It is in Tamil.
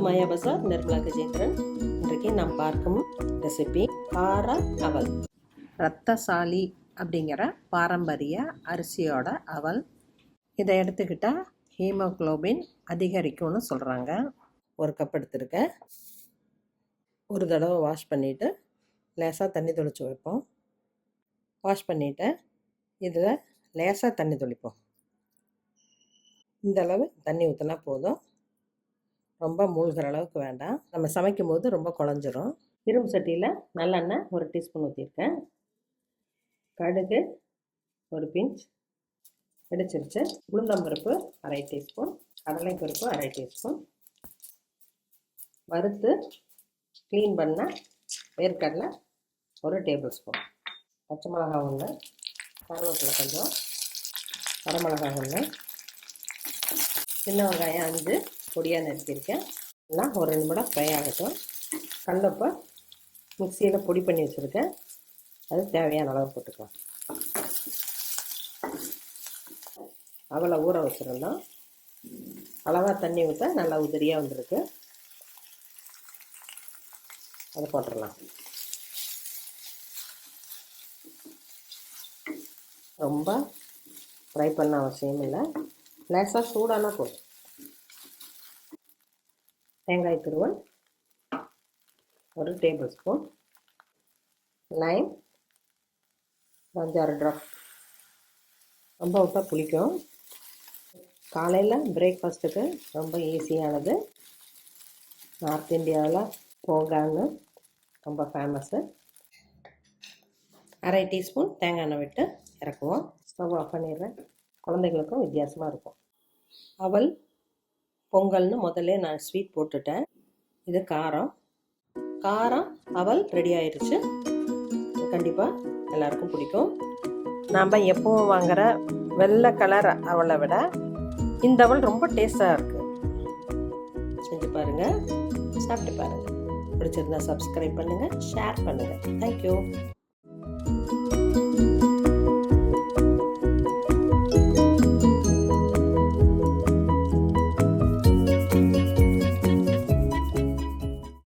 மாயா பசார், நிர்மலா கஜேந்திரன். இன்றைக்கு நாம் பார்க்கும் ரெசிபி கார அவல். ரத்தசாலி அப்படிங்கிற பாரம்பரிய அரிசியோட அவல். இதை எடுத்துக்கிட்டால் ஹீமோக்ளோபின் அதிகரிக்கும்னு சொல்கிறாங்க. ஒரு கப் எடுத்துருக்கேன். ஒரு தடவை வாஷ் பண்ணிவிட்டு லேசாக தண்ணி தெளித்து வைப்போம். வாஷ் பண்ணிவிட்டு இதில் லேசாக தண்ணி தெளிப்போம். இந்த அளவு தண்ணி ஊற்றினா போதும், ரொம்ப மூழ்கிற அளவுக்கு வேண்டாம். நம்ம சமைக்கும் போது ரொம்ப குழஞ்சிரும். இரும்பு சட்டியில் நல்லெண்ணெய் ஒரு டீஸ்பூன் ஊற்றிருக்கேன். கடுகு ஒரு பிஞ்ச் வெடிச்சிருச்சு. உளுந்தம்பருப்பு அரை டீஸ்பூன், கடலைப்பருப்பு அரை டீஸ்பூன், வறுத்து க்ளீன் பண்ண வேர்க்கடலை ஒரு டேபிள் ஸ்பூன், பச்சை மிளகாய் ஒன்று, கருவேப்பிலை கொஞ்சம், வரமிளகாய் ஒன்று, சின்ன வெங்காயம் 5 பொடியாக நறுக்கியிருக்கேன். எல்லாம் ஒரு 2 நிமிடம் ஃப்ரை ஆகட்டும். கடலப்பை மிக்சியில் பொடி பண்ணி வச்சுருக்கேன். அது தேவையான அளவு போட்டுக்கலாம். அவலை ஊற வச்சுருந்தோம். அளவாக தண்ணி ஊற்ற நல்லா உதிரியாக வந்திருக்கு. அதை போட்டுடலாம். ரொம்ப ஃப்ரை பண்ண அவசியம் இல்லை, லேசாக சூடானா போதும். தேங்காய் துருவல் ஒரு டேபிள் ஸ்பூன், லைம் 5-6 ட்ராப். ரொம்ப விட்டால் புளிக்கும். காலையில் பிரேக்ஃபாஸ்ட்டுக்கு ரொம்ப ஈஸியானது. நார்த் இந்தியாவில் போகான்னு ரொம்ப ஃபேமஸ்ஸு. அரை டீஸ்பூன் தேங்காய் எண்ணெய் விட்டு இறக்குவோம். ஸ்டவ் ஆஃப் பண்ணிடுறேன். குழந்தைகளுக்கும் வித்தியாசமாக இருக்கும். அவல் பொங்கல்னு முதல்ல நான் ஸ்வீட் போட்டுட்டேன். இது காரம் அவல் ரெடி ஆயிடுச்சு. கண்டிப்பாக எல்லாருக்கும் பிடிக்கும். நாம் எப்பவும் வாங்குகிற வெள்ளை கலர் அவலை விட இந்த அவல் ரொம்ப டேஸ்ட்டாக இருக்குது. செஞ்சு பாருங்கள், சாப்பிட்டு பாருங்கள். பிடிச்சிருந்தா சப்ஸ்கிரைப் பண்ணுங்கள், ஷேர் பண்ணுங்கள். தேங்க்யூ.